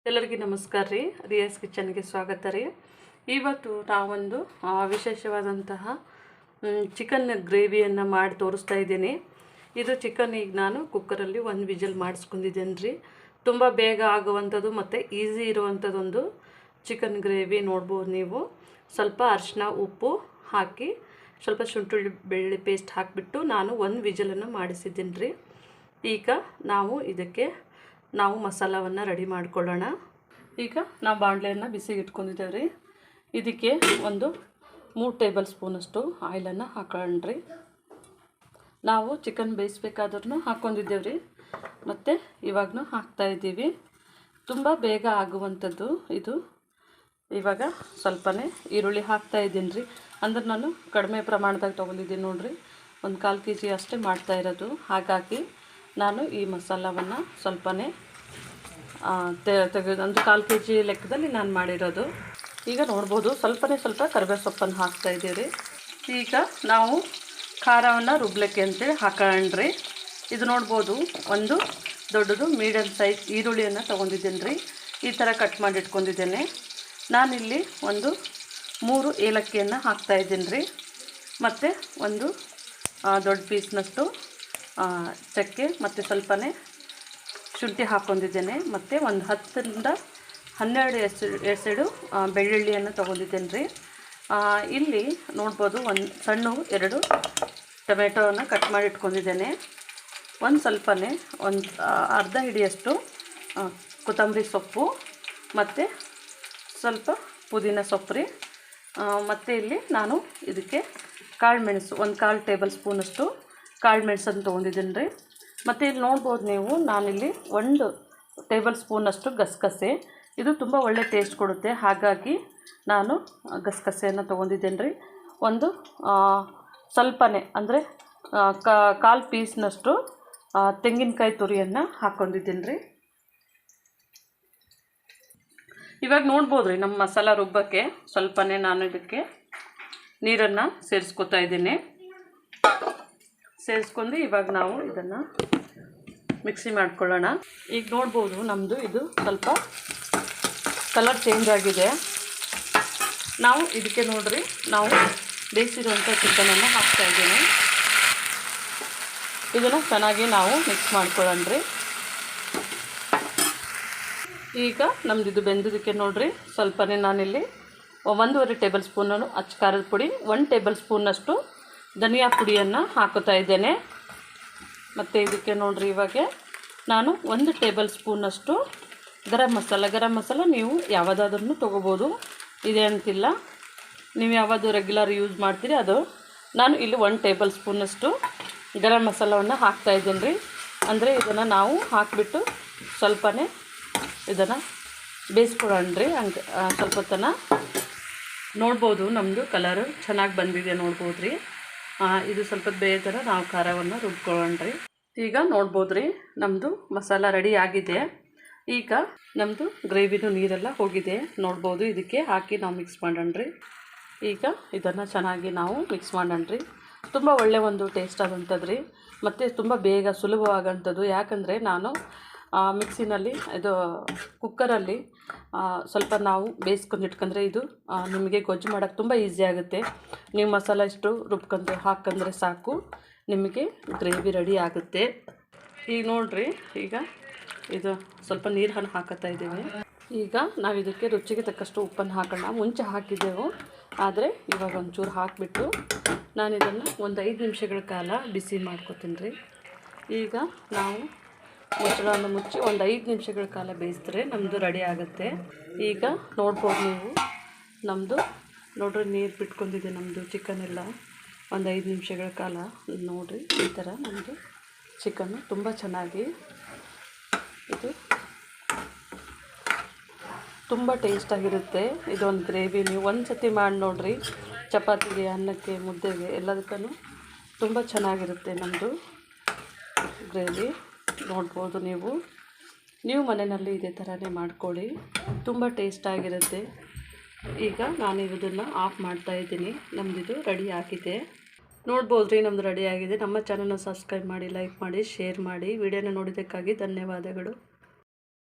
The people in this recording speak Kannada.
ಎಲ್ಲರಿಗೂ ನಮಸ್ಕಾರ ರೀ. ರಿಯಾಸ್ ಕಿಚನ್ಗೆ ಸ್ವಾಗತ ರೀ. ಇವತ್ತು ನಾವೊಂದು ವಿಶೇಷವಾದಂತಹ ಚಿಕನ್ ಗ್ರೇವಿಯನ್ನು ಮಾಡಿ ತೋರಿಸ್ತಾ ಇದ್ದೀನಿ. ಇದು ಚಿಕನ್ ಈಗ ನಾನು ಕುಕ್ಕರಲ್ಲಿ ಒಂದು ವಿಜಲ್ ಮಾಡಿಸ್ಕೊಂಡಿದ್ದೇನೆ ರೀ. ತುಂಬ ಬೇಗ ಆಗುವಂಥದ್ದು ಮತ್ತು ಈಸಿ ಇರುವಂಥದ್ದೊಂದು ಚಿಕನ್ ಗ್ರೇವಿ ನೋಡ್ಬೋದು ನೀವು. ಸ್ವಲ್ಪ ಅರಿಶಿನ ಉಪ್ಪು ಹಾಕಿ ಸ್ವಲ್ಪ ಶುಂಠಿ ಬೆಳ್ಳುಳ್ಳಿ ಪೇಸ್ಟ್ ಹಾಕಿಬಿಟ್ಟು ನಾನು ಒಂದು ವಿಜಲನ್ನು ಮಾಡಿಸಿದ್ದೀನಿ ರೀ. ಈಗ ಇದಕ್ಕೆ ನಾವು ಮಸಾಲವನ್ನು ರೆಡಿ ಮಾಡ್ಕೊಳ್ಳೋಣ. ಈಗ ನಾವು ಬಾಣಲೆಯನ್ನು ಬಿಸಿಗೆ ಇಟ್ಕೊಂಡಿದ್ದೇವೆ ರೀ. ಇದಕ್ಕೆ ಒಂದು 3 ಟೇಬಲ್ ಸ್ಪೂನಷ್ಟು ಆಯಿಲನ್ನು ಹಾಕೊಳ್ಳೋಣ್ರಿ. ನಾವು ಚಿಕನ್ ಬೇಯಿಸ್ಬೇಕಾದ್ರೂ ಹಾಕ್ಕೊಂಡಿದ್ದೇವೆ ರೀ, ಮತ್ತು ಇವಾಗೂ ಹಾಕ್ತಾಯಿದ್ದೀವಿ. ತುಂಬ ಬೇಗ ಆಗುವಂಥದ್ದು ಇದು. ಇವಾಗ ಸ್ವಲ್ಪನೇ ಈರುಳ್ಳಿ ಹಾಕ್ತಾಯಿದ್ದೀನಿ ರೀ. ಅಂದ್ರೆ ನಾನು ಕಡಿಮೆ ಪ್ರಮಾಣದಾಗ ತೊಗೊಂಡಿದ್ದೀನಿ ನೋಡಿರಿ. 1/4 kg ಅಷ್ಟೇ ಮಾಡ್ತಾಯಿರೋದು. ಹಾಗಾಗಿ ನಾನು ಈ ಮಸಾಲವನ್ನು ಸ್ವಲ್ಪನೇ ತೆಗೆದು 1/4 kg ಲೆಕ್ಕದಲ್ಲಿ ನಾನು ಮಾಡಿರೋದು. ಈಗ ನೋಡ್ಬೋದು ಸ್ವಲ್ಪ ಕರಿಬೇವು ಸೊಪ್ಪನ್ನು ಹಾಕ್ತಾಯಿದ್ದೀವಿ ರೀ. ಈಗ ನಾವು ಖಾರವನ್ನು ರುಬ್ಲಿಕ್ಕೆ ಅಂತೇಳಿ ಹಾಕೊಳ್ಳೋಣ್ರಿ. ಇದು ನೋಡ್ಬೋದು ಒಂದು ದೊಡ್ಡದು ಮೀಡಿಯಮ್ ಸೈಜ್ ಈರುಳ್ಳಿಯನ್ನು ತೊಗೊಂಡಿದ್ದೀನಿ ರೀ. ಈ ಥರ ಕಟ್ ಮಾಡಿ ಇಟ್ಕೊಂಡಿದ್ದೇನೆ. ನಾನಿಲ್ಲಿ ಒಂದು 3 ಏಲಕ್ಕಿಯನ್ನು ಹಾಕ್ತಾಯಿದ್ದೀನಿ ರೀ. ಮತ್ತು ಒಂದು ದೊಡ್ಡ ಪೀಸ್ನಷ್ಟು ಚಕ್ಕೆ ಮತ್ತು ಸ್ವಲ್ಪನೇ ಶುಂಠಿ ಹಾಕ್ಕೊಂಡಿದ್ದೇನೆ. ಮತ್ತು ಒಂದು 10ರಿಂದ 12 ಎಸಳು ಬೆಳ್ಳುಳ್ಳಿಯನ್ನು ತೊಗೊಂಡಿದ್ದೇನೆ ರೀ. ಇಲ್ಲಿ ನೋಡ್ಬೋದು ಒಂದು ಸಣ್ಣ 2 ಟೊಮೆಟೊವನ್ನು ಕಟ್ ಮಾಡಿ ಇಟ್ಕೊಂಡಿದ್ದೇನೆ. ಒಂದು ಸ್ವಲ್ಪನೇ ಒಂದು ಅರ್ಧ ಹಿಡಿಯಷ್ಟು ಕೊತ್ತಂಬರಿ ಸೊಪ್ಪು ಮತ್ತು ಸ್ವಲ್ಪ ಪುದೀನ ಸೊಪ್ಪು ರೀ. ಮತ್ತು ಇಲ್ಲಿ ನಾನು ಇದಕ್ಕೆ ಕಾಳು ಮೆಣಸು 1/4 ಟೇಬಲ್ ಸ್ಪೂನಷ್ಟು ಕಾಳು ಮೆಣಸನ್ನು ತೊಗೊಂಡಿದ್ದೀನಿ ರೀ. ಮತ್ತು ಇಲ್ಲಿ ನೋಡ್ಬೋದು ನೀವು, ನಾನಿಲ್ಲಿ 1 ಟೇಬಲ್ ಸ್ಪೂನಷ್ಟು ಗಸಗಸೆ. ಇದು ತುಂಬ ಒಳ್ಳೆ ಟೇಸ್ಟ್ ಕೊಡುತ್ತೆ, ಹಾಗಾಗಿ ನಾನು ಗಸಗಸೆಯನ್ನು ತೊಗೊಂಡಿದ್ದೇನೆ ರೀ. ಒಂದು ಸ್ವಲ್ಪನೇ ಅಂದರೆ 1/4 ಪೀಸ್ನಷ್ಟು ತೆಂಗಿನಕಾಯಿ ತುರಿಯನ್ನು ಹಾಕ್ಕೊಂಡಿದ್ದೀನಿ ರೀ. ಇವಾಗ ನೋಡ್ಬೋದು ರೀ, ನಮ್ಮ ಮಸಾಲ ರುಬ್ಬಕ್ಕೆ ಸ್ವಲ್ಪನೇ ನಾನು ಇದಕ್ಕೆ ನೀರನ್ನು ಸೇರಿಸ್ಕೊತಾ ಇದ್ದೀನಿ. ಸೇರಿಸ್ಕೊಂಡು ಇವಾಗ ನಾವು ಇದನ್ನು ಮಿಕ್ಸಿ ಮಾಡ್ಕೊಳ್ಳೋಣ. ಈಗ ನೋಡ್ಬೋದು ನಮ್ಮದು ಇದು ಸ್ವಲ್ಪ ಕಲರ್ ಚೇಂಜ್ ಆಗಿದೆ. ನಾವು ಇದಕ್ಕೆ ನೋಡ್ರಿ, ನಾವು ಬೇಯಿಸಿರುವಂಥ ಚಿಕನನ್ನು ಹಾಕ್ತಾಯಿದ್ದೀನಿ. ಇದನ್ನು ಚೆನ್ನಾಗಿ ನಾವು ಮಿಕ್ಸ್ ಮಾಡ್ಕೊಳ್ಳೋಣ ರೀ. ಈಗ ನಮ್ದು ಇದು ಬೆಂದಿದ್ದಕ್ಕೆ ನೋಡಿರಿ, ಸ್ವಲ್ಪನೇ ನಾನಿಲ್ಲಿ 1.5 ಟೇಬಲ್ ಸ್ಪೂನನ್ನು ಅಚ್ಚ ಖಾರದ ಪುಡಿ, 1 ಟೇಬಲ್ ಸ್ಪೂನಷ್ಟು ಧನಿಯಾ ಪುಡಿಯನ್ನು ಹಾಕುತ್ತಾ ಇದ್ದೇನೆ. ಮತ್ತು ಇದಕ್ಕೆ ನೋಡಿರಿ, ಇವಾಗ ನಾನು 1 ಟೇಬಲ್ ಸ್ಪೂನಷ್ಟು ಗರಂ ಮಸಾಲ ನೀವು ಯಾವುದಾದ್ರೂ ತೊಗೋಬೋದು, ಇದೆ ಅಂತಿಲ್ಲ. ನೀವು ಯಾವುದು ರೆಗ್ಯುಲರ್ ಯೂಸ್ ಮಾಡ್ತೀರಿ ಅದು. ನಾನು ಇಲ್ಲಿ 1 ಟೇಬಲ್ ಸ್ಪೂನಷ್ಟು ಗರಂ ಮಸಾಲವನ್ನು ಹಾಕ್ತಾಯಿದ್ದೀನಿ ರೀ. ಅಂದರೆ ಇದನ್ನು ನಾವು ಹಾಕಿಬಿಟ್ಟು ಸ್ವಲ್ಪನೇ ಇದನ್ನು ಬೇಯಿಸ್ಕೊಳ್ಳೋಣ ರೀ. ಹಂಗೆ ಸ್ವಲ್ಪ ಹೊತ್ತನ ನೋಡ್ಬೋದು. ನಮ್ಮದು ಕಲರು ಚೆನ್ನಾಗಿ ಬಂದಿದೆ ನೋಡ್ಬೋದು ರೀ. ಇದು ಸ್ವಲ್ಪ ಬೇಯ್ತರ ನಾವು ಖಾರವನ್ನು ರುಬ್ಕೊಳ್ಳೋಣ ರೀ. ಈಗ ನೋಡ್ಬೋದು ರೀ, ನಮ್ಮದು ಮಸಾಲ ರೆಡಿ ಆಗಿದೆ. ಈಗ ನಮ್ಮದು ಗ್ರೇವಿದು ನೀರೆಲ್ಲ ಹೋಗಿದೆ ನೋಡ್ಬೋದು. ಇದಕ್ಕೆ ಹಾಕಿ ನಾವು ಮಿಕ್ಸ್ ಮಾಡೋಣ ರೀ. ಈಗ ಇದನ್ನು ಚೆನ್ನಾಗಿ ನಾವು ಮಿಕ್ಸ್ ಮಾಡೋಣ ರೀ. ತುಂಬ ಒಳ್ಳೆಯ ಒಂದು ಟೇಸ್ಟ್ ಆದಂಥದ್ದು ರೀ, ಮತ್ತು ತುಂಬ ಬೇಗ ಸುಲಭವಾಗಂಥದ್ದು. ಯಾಕಂದರೆ ನಾನು ಮಿಕ್ಸಿನಲ್ಲಿ ಇದು ಕುಕ್ಕರಲ್ಲಿ ಸ್ವಲ್ಪ ನಾವು ಬೇಯಿಸ್ಕೊಂಡು ಇಟ್ಕೊಂಡ್ರೆ ಇದು ನಿಮಗೆ ಗೊಜ್ಜು ಮಾಡೋಕ್ಕೆ ತುಂಬ ಈಸಿ ಆಗುತ್ತೆ. ನೀವು ಮಸಾಲ ಇಷ್ಟು ಹಾಕಂದ್ರೆ ಸಾಕು, ನಿಮಗೆ ಗ್ರೇವಿ ರೆಡಿ ಆಗುತ್ತೆ. ಈಗ ನೋಡಿರಿ, ಈಗ ಇದು ಸ್ವಲ್ಪ ನೀರನ್ನು ಹಾಕತ್ತಾ ಇದ್ದೀವಿ. ಈಗ ನಾವು ಇದಕ್ಕೆ ರುಚಿಗೆ ತಕ್ಕಷ್ಟು ಉಪ್ಪನ್ನು ಹಾಕೋಣ. ಮುಂಚೆ ಹಾಕಿದ್ದೆವು, ಆದರೆ ಇವಾಗ ಒಂಚೂರು ಹಾಕಿಬಿಟ್ಟು ನಾನು ಇದನ್ನು ಒಂದು 5 ನಿಮಿಷಗಳ ಕಾಲ ಬಿಸಿ ಮಾಡ್ಕೊತೀನಿ ರೀ. ಈಗ ನಾವು ಮುಚ್ಚಳವನ್ನು ಮುಚ್ಚಿ ಒಂದು 5 ನಿಮಿಷಗಳ ಕಾಲ ಬೇಯಿಸಿದ್ರೆ ನಮ್ಮದು ರೆಡಿ ಆಗುತ್ತೆ. ಈಗ ನೋಡ್ಬೋದು ನೀವು, ನಮ್ಮದು ನೋಡ್ರಿ ನೀರು ಬಿಟ್ಕೊಂಡಿದೆ ನಮ್ಮದು ಚಿಕನ್ ಎಲ್ಲ. ಒಂದು 5 ನಿಮಿಷಗಳ ಕಾಲ ನೋಡಿರಿ, ಈ ಥರ ನಮ್ಮದು ಚಿಕನ್ನು ತುಂಬ ಚೆನ್ನಾಗಿ ಇದು ತುಂಬ ಟೇಸ್ಟಾಗಿರುತ್ತೆ. ಇದೊಂದು ಗ್ರೇವಿ ನೀವು ಒಂದು ಸತಿ ಮಾಡಿ ನೋಡಿರಿ. ಚಪಾತಿಗೆ, ಅನ್ನಕ್ಕೆ, ಮುದ್ದೆಗೆ ಎಲ್ಲದಕ್ಕೂ ತುಂಬ ಚೆನ್ನಾಗಿರುತ್ತೆ ನಮ್ಮದು ಗ್ರೇವಿ. ನೋಡ್ಬೋದು ನೀವು ಮನೆಯಲ್ಲಿ ಇದೇ ಥರನೇ ಮಾಡ್ಕೊಳ್ಳಿ, ತುಂಬ ಟೇಸ್ಟಾಗಿರುತ್ತೆ. ಈಗ ನಾನು ಇದನ್ನು ಆಫ್ ಮಾಡ್ತಾಯಿದ್ದೀನಿ. ನಮ್ಮದಿದು ರೆಡಿ ಆಗಿದೆ ನೋಡ್ಬೋದು ರೀ. ನಮ್ಮದು ರೆಡಿ ಆಗಿದೆ. ನಮ್ಮ ಚಾನಲ್ನ ಸಬ್ಸ್ಕ್ರೈಬ್ ಮಾಡಿ, ಲೈಕ್ ಮಾಡಿ, ಶೇರ್ ಮಾಡಿ. ವಿಡಿಯೋನ ನೋಡಿದ್ದಕ್ಕಾಗಿ ಧನ್ಯವಾದಗಳು.